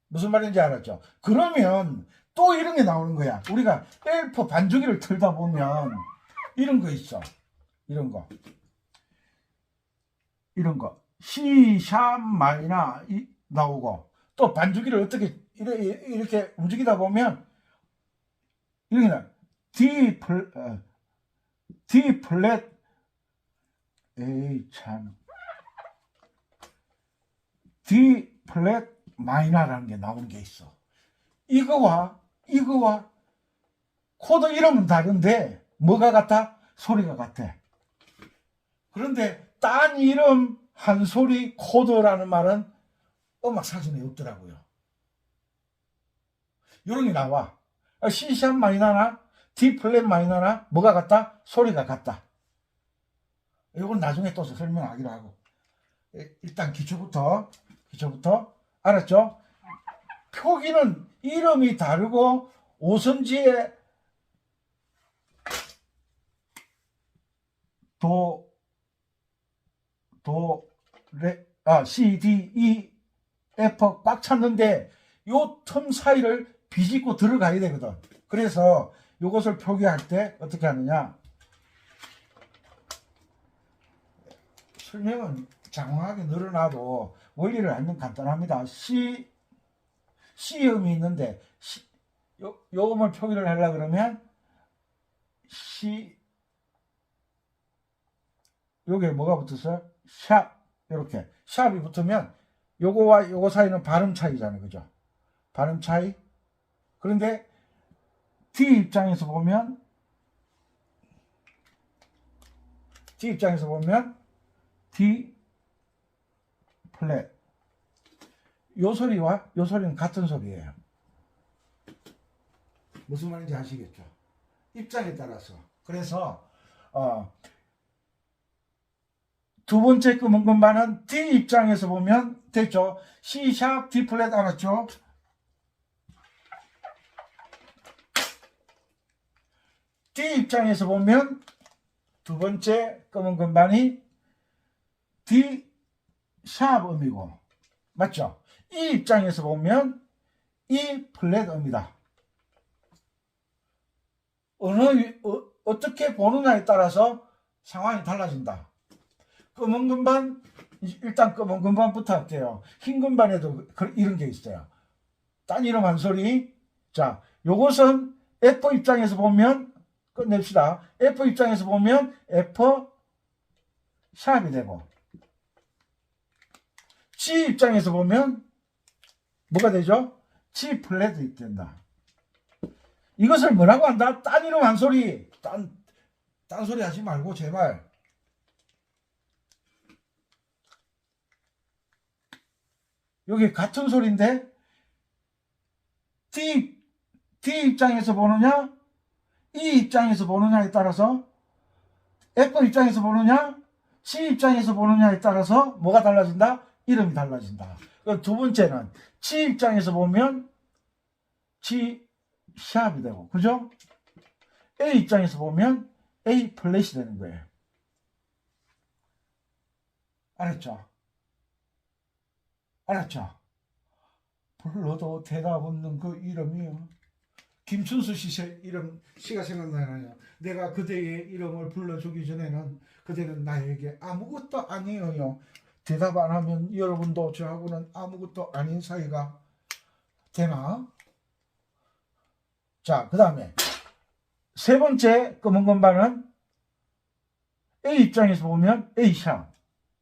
무슨 말인지 알았죠? 그러면 또 이런 게 나오는 거야. 우리가 엘프 반주기를 틀다 보면 이런 거 있어. 이런 거. C 샵 마이너 나오고 또 반주기를 어떻게 이렇게 움직이다 보면 이렇게 나 D 플랫 에이 참 D 플랫 마이너라는 게 나오는 게 있어. 이거와 코드 이름은 다른데 뭐가 같아? 소리가 같아. 그런데 딴 이름 한 소리 코드라는 말은 음악 사전에 없더라고요. 이런 게 나와. C샵 마이너나 D 플랫 마이너나 뭐가 같다? 소리가 같다. 이건 나중에 또 설명하기로 하고. 일단 기초부터 알았죠? 표기는 이름이 다르고 오선지에 C, D, E, F 꽉 찼는데 요 틈 사이를 비집고 들어가야 되거든. 그래서 요것을 표기할 때 어떻게 하느냐? 설명은 장황하게 늘어나도 원리를 알면 간단합니다. 시음이 있는데 요음을 표기를 하려고 그러면 요게 뭐가 붙었어요? 샵. 이렇게 샵이 붙으면 요거와 요거 사이는 발음 차이잖아요. 그죠? 발음 차이. 그런데 D 입장에서 보면 D 플랫. 요 소리와 요 소리는 같은 소리예요. 무슨 말인지 아시겠죠? 입장에 따라서. 그래서 두 번째 끄문 건반은 D 입장에서 보면 됐죠? C 샵 D 플랫 알았죠? D 입장에서 보면 두 번째 끄문 건반이 D 샵 음이고, 맞죠? 이 입장에서 보면 E 플랫 음이다. 어떻게 보느냐에 따라서 상황이 달라진다. 검은 건반, 일단 검은 건반부터 할게요. 흰 건반에도 이런 게 있어요. 딴 이름 한 소리. 자, 요것은 F 입장에서 보면, 끝냅시다. F 입장에서 보면 F 샵이 되고, G 입장에서 보면 뭐가 되죠? G 플랫이 된다. 이것을 뭐라고 한다? 딴 이름 한 소리. 딴 소리 하지 말고 제발. 여기 같은 소리인데 D 입장에서 보느냐, E 입장에서 보느냐에 따라서, F 입장에서 보느냐, C 입장에서 보느냐에 따라서 뭐가 달라진다? 이름이 달라진다. 두 번째는 C 입장에서 보면 G 샵이 되고, 그죠? A 입장에서 보면 A 플랫이 되는 거예요. 알았죠? 불러도 대답 없는 그 이름이요. 김춘수 씨 이름 씨가 생각나요. 내가 그대의 이름을 불러주기 전에는 그대는 나에게 아무것도 아니에요. 대답 안 하면 여러분도 저하고는 아무것도 아닌 사이가 되나? 자, 그 다음에 세 번째 검은 건반은 A 입장에서 보면 A 샵.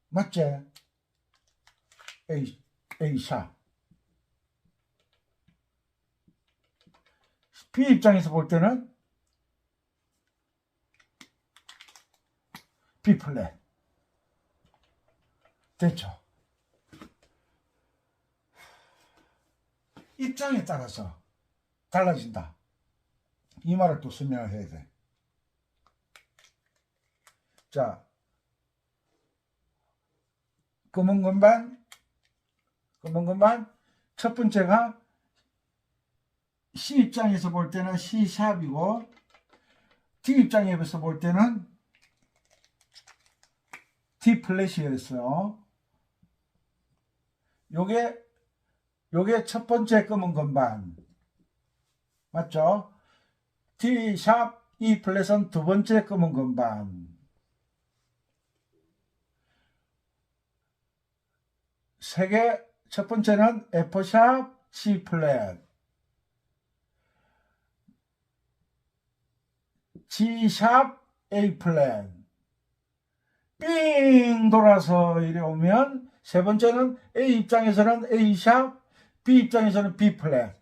맞지? A 샵. B 입장에서 볼 때는 B 플랫. 됐죠? 입장에 따라서 달라진다. 이 말을 또 설명을 해야 돼. 자, 검은 건반 첫 번째가 C 입장에서 볼 때는 C 샵이고, D 입장에서 볼 때는 D 플랫이었어요. 요게 첫 번째 검은 건반. 맞죠? D 샵 E 플랫은 두 번째 검은 건반. 첫 번째는 F 샵 C 플랫. G 샵 A 플랫. 삥 돌아서 이리 오면 세 번째는 A 입장에서는 A 샵, B 입장에서는 B 플랫.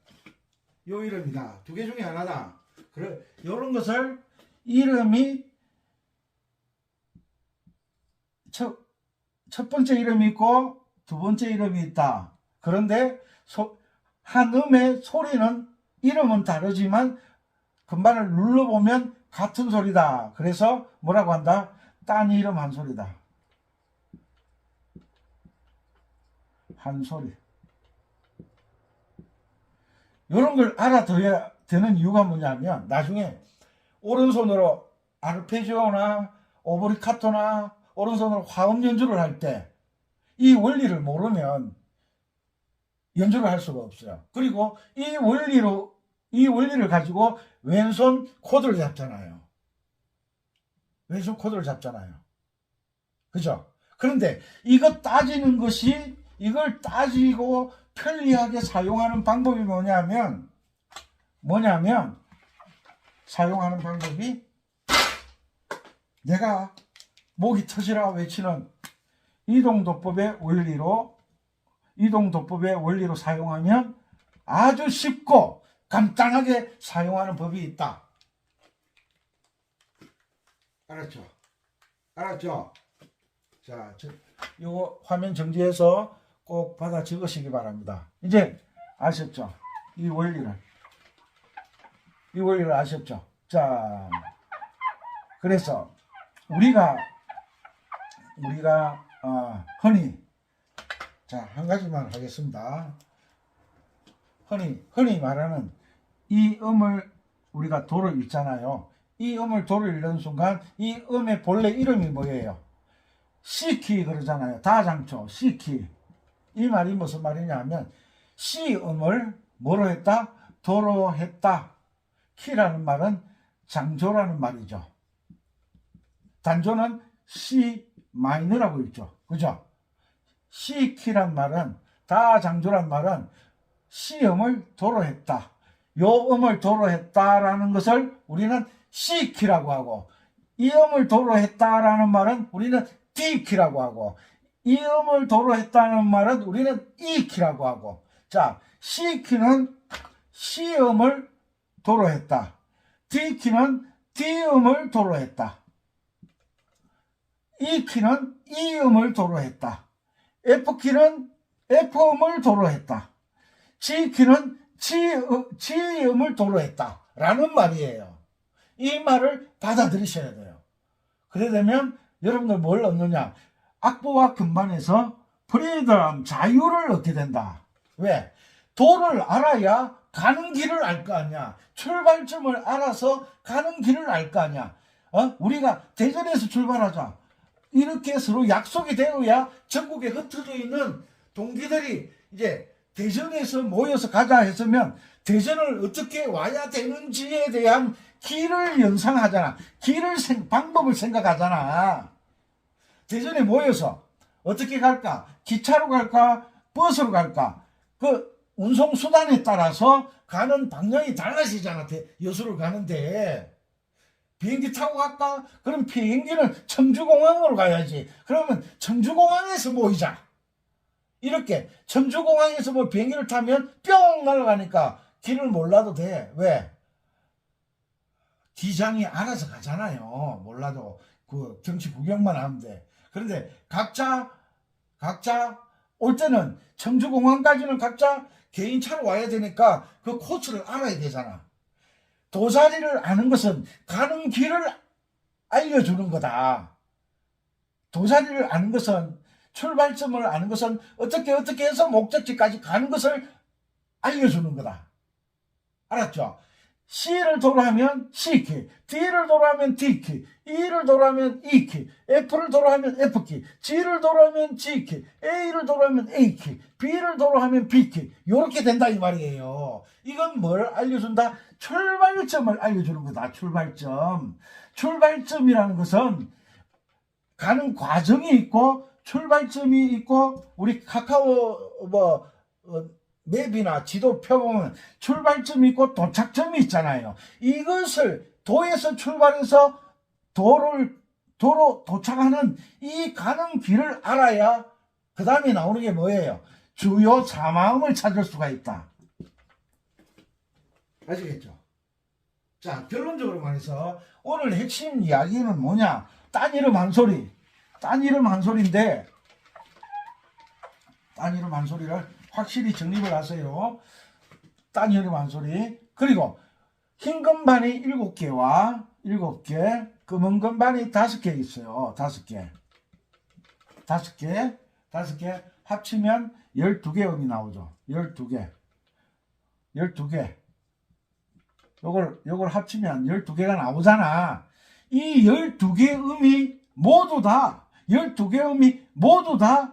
요 이름이다. 두 개 중에 하나다. 그래, 요런 것을 이름이 첫 번째 이름이 있고 두 번째 이름이 있다. 그런데 한 음의 소리는, 이름은 다르지만 건반을 눌러보면 같은 소리다. 그래서 뭐라고 한다? 딴 이름 한 소리다. 한 소리. 이런 걸 알아둬야 되는 이유가 뭐냐면, 나중에 오른손으로 아르페지오나 오브리카토나 오른손으로 화음 연주를 할 때 이 원리를 모르면 연주를 할 수가 없어요. 그리고 이 원리를 가지고 왼손 코드를 잡잖아요. 그죠? 그런데 이거 따지는 것이, 이걸 따지고 편리하게 사용하는 방법이 뭐냐면 사용하는 방법이 내가 목이 터지라 외치는 이동도법의 원리로 사용하면 아주 쉽고 간단하게 사용하는 법이 있다. 알았죠? 자, 이거 화면 정지해서 꼭 받아 적으시기 바랍니다. 이제 아셨죠? 이 원리를 아셨죠? 자, 그래서 우리가 흔히, 자, 한 가지만 하겠습니다. 흔히 말하는 이 음을 우리가 도를 읽잖아요. 이 음을 도를 읽는 순간 이 음의 본래 이름이 뭐예요? C키 그러잖아요. 다장초 C키. 이 말이 무슨 말이냐 하면 C음을 뭐로 했다? 도로 했다. 키라는 말은 장조라는 말이죠. 단조는 C 마이너라고 있죠. 그죠? C키란 말은, 다장조란 말은 C음을 도로 했다. 요 음을 도로 했다라는 것을 우리는 C키라고 하고, 이 음을 도로 했다라는 말은 우리는 D키라고 하고, 이 음을 도로 했다는 말은 우리는 E키라고 하고. 자, C키는 C음을 도로 했다. D키는 D음을 도로 했다. E키는 E음을 도로 했다. F키는 F음을 도로 했다. G키는 G음을 도로 했다. 라는 말이에요. 이 말을 받아들이셔야 돼요. 그래 되면 여러분들 뭘 얻느냐? 악보와 금반에서 프리덤, 자유를 얻게 된다. 왜? 도를 알아야 가는 길을 알 거 아니야. 출발점을 알아서 가는 길을 알 거 아니야. 우리가 대전에서 출발하자. 이렇게 서로 약속이 되어야 전국에 흩어져 있는 동기들이 이제 대전에서 모여서 가자 했으면 대전을 어떻게 와야 되는지에 대한 길을 연상하잖아. 방법을 생각하잖아. 대전에 모여서 어떻게 갈까? 기차로 갈까? 버스로 갈까? 그 운송수단에 따라서 가는 방향이 달라지잖아. 여수를 가는데. 비행기 타고 갈까? 그럼 비행기는 청주공항으로 가야지. 그러면 청주공항에서 모이자. 이렇게 청주공항에서 뭐 비행기를 타면 뿅 날아가니까 길을 몰라도 돼. 왜? 기장이 알아서 가잖아요. 몰라도 그 경치 구경만 하면 돼. 그런데 각자 올 때는 청주공항까지는 각자 개인차로 와야 되니까 그 코스를 알아야 되잖아. 도자리를 아는 것은 가는 길을 알려주는 거다. 도자리를 아는 것은, 출발점을 아는 것은 어떻게 해서 목적지까지 가는 것을 알려주는 거다. 알았죠? C를 도로하면 C키, D를 도로하면 D키, E를 도로하면 E키, F를 도로하면 F키, G를 도로하면 G키, A를 도로하면 A키, B를 도로하면 B키. 이렇게 된다 이 말이에요. 이건 뭘 알려준다? 출발점을 알려주는 거다. 출발점이라는 것은 가는 과정이 있고 출발점이 있고, 우리 카카오 맵이나 지도 펴보면 출발점이 있고 도착점이 있잖아요. 이것을 도에서 출발해서 도로 도착하는 이 가는 길을 알아야 그 다음에 나오는 게 뭐예요? 주요 자마음을 찾을 수가 있다. 아시겠죠? 자, 결론적으로 말해서 오늘 핵심 이야기는 뭐냐? 딴 이름 한 소리인데, 딴 이름 한 소리를 확실히 정립을 하세요. 딴 이름 한 소리. 그리고 흰 건반이 7개, 검은 건반이 5개 있어요. 5개 합치면 12개 음이 나오죠. 12개. 요걸 합치면 12개가 나오잖아. 이 12개 음이 모두 다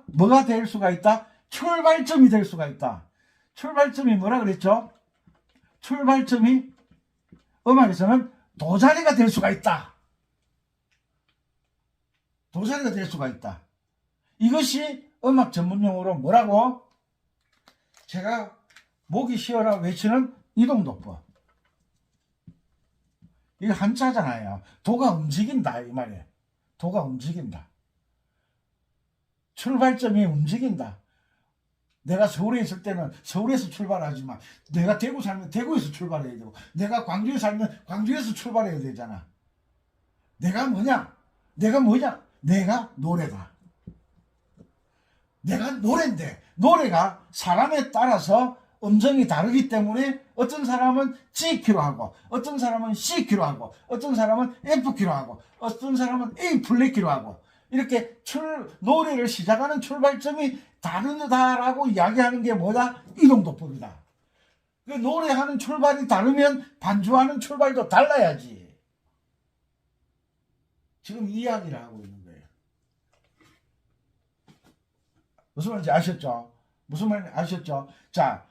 뭐가 될 수가 있다? 출발점이 될 수가 있다. 출발점이 뭐라 그랬죠? 출발점이 음악에서는 도자리가 될 수가 있다. 이것이 음악 전문용어로 뭐라고? 제가 목이 쉬어라 외치는 이동도법. 이게 한자잖아요. 도가 움직인다 이 말이에요. 도가 움직인다. 출발점이 움직인다. 내가 서울에 있을 때는 서울에서 출발하지만 내가 대구 살면 대구에서 출발해야 되고 내가 광주에 살면 광주에서 출발해야 되잖아. 내가 뭐냐? 내가 뭐냐? 내가 노래다. 내가 노래인데 노래가 사람에 따라서 음정이 다르기 때문에 어떤 사람은 G키로 하고 어떤 사람은 C키로 하고 어떤 사람은 F키로 하고 어떤 사람은 A 플랫키로 하고 이렇게 노래를 시작하는 출발점이 다르다라고 이야기하는 게 뭐다? 이동도법이다. 그 노래하는 출발이 다르면 반주하는 출발도 달라야지. 지금 이 이야기를 하고 있는 거예요. 무슨 말인지 아셨죠? 무슨 말인지 아셨죠? 자,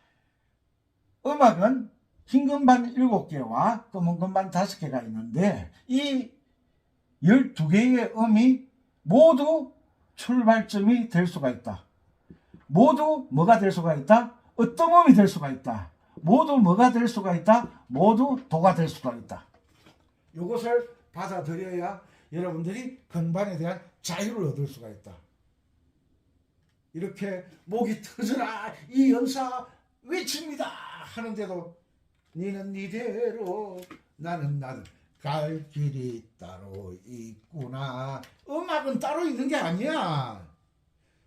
음악은 흰 건반 7개와 검은 건반 5개가 있는데 이 12개의 음이 모두 출발점이 될 수가 있다. 모두 뭐가 될 수가 있다? 어떤 음이 될 수가 있다. 모두 뭐가 될 수가 있다? 모두 도가 될 수가 있다. 이것을 받아들여야 여러분들이 건반에 대한 자유를 얻을 수가 있다. 이렇게 목이 터져라 이 연사 외칩니다 하는데도 니는 니대로 나는 갈 길이 따로 있구나. 음악은 따로 있는 게 아니야.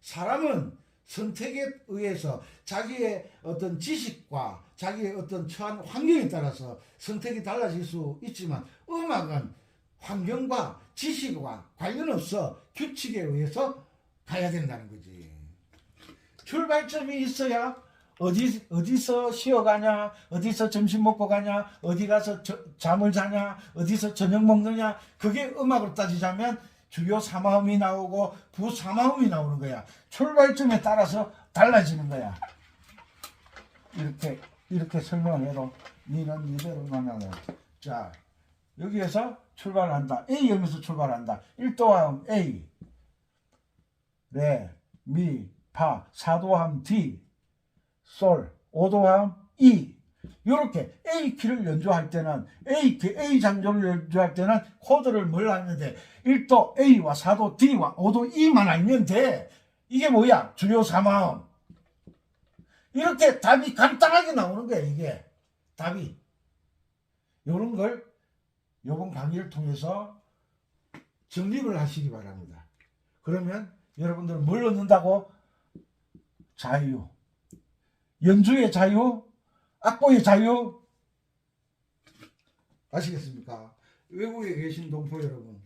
사람은 선택에 의해서 자기의 어떤 지식과 자기의 어떤 처한 환경에 따라서 선택이 달라질 수 있지만 음악은 환경과 지식과 관련 없어 규칙에 의해서 가야 된다는 거지. 출발점이 있어야 어디서 쉬어가냐, 어디서 점심 먹고 가냐, 어디 가서 잠을 자냐, 어디서 저녁 먹느냐. 그게 음악으로 따지자면 주요 사마음이 나오고 부사마음이 나오는 거야. 출발점에 따라서 달라지는 거야. 이렇게 설명을 해도 니는 니대로 나는. 자, 여기에서 출발한다. A음에서 출발한다. 1도함 A, 레, 미, 파, 4도함 D, 솔, 5도함 E. 이렇게 A키를 연주할 때는 A 장조를 연주할 때는 코드를 뭘 알는데 1도 A와 4도 D와 5도 E만 알면 돼. 이게 뭐야? 주요 3마음. 이렇게 답이 간단하게 나오는 거야. 이게 답이. 이런 걸 이번 강의를 통해서 정립을 하시기 바랍니다. 그러면 여러분들은 뭘 얻는다고? 자유. 연주의 자유, 악보의 자유. 아시겠습니까? 외국에 계신 동포 여러분,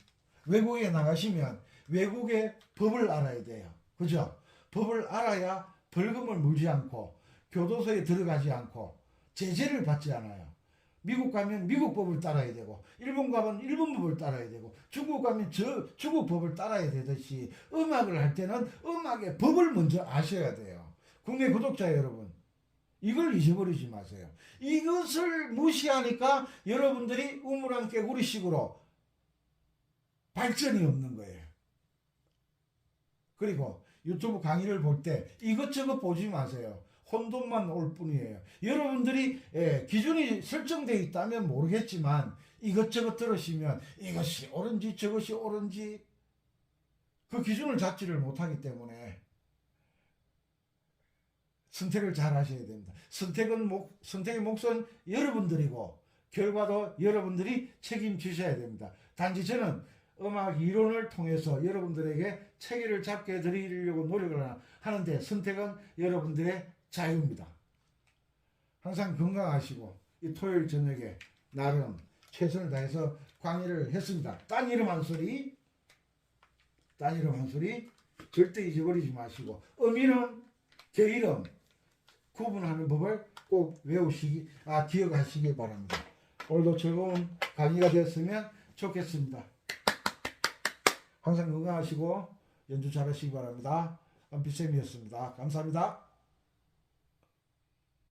외국에 나가시면 외국의 법을 알아야 돼요. 그죠? 법을 알아야 벌금을 물지 않고 교도소에 들어가지 않고 제재를 받지 않아요. 미국 가면 미국 법을 따라야 되고 일본 가면 일본 법을 따라야 되고 중국 가면 중국 법을 따라야 되듯이 음악을 할 때는 음악의 법을 먼저 아셔야 돼요. 국내 구독자 여러분, 이걸 잊어버리지 마세요. 이것을 무시하니까 여러분들이 우물안 깨구리식으로 발전이 없는 거예요. 그리고 유튜브 강의를 볼 때 이것저것 보지 마세요. 혼돈만 올 뿐이에요. 여러분들이 기준이 설정되어 있다면 모르겠지만 이것저것 들으시면 이것이 옳은지 저것이 옳은지 그 기준을 잡지를 못하기 때문에 선택을 잘 하셔야 됩니다. 선택의 몫은 여러분들이고 결과도 여러분들이 책임지셔야 됩니다. 단지 저는 음악 이론을 통해서 여러분들에게 체계를 잡게 해드리려고 노력을 하는데 선택은 여러분들의 자유입니다. 항상 건강하시고 이 토요일 저녁에 나름 최선을 다해서 강의를 했습니다. 딴 이름 한 소리 절대 잊어버리지 마시고 음이름, 개이름 구분하는 법을 꼭 기억하시기 바랍니다. 오늘도 즐거운 강의가 되었으면 좋겠습니다. 항상 건강하시고 연주 잘하시기 바랍니다. 안비쌤이었습니다. 감사합니다.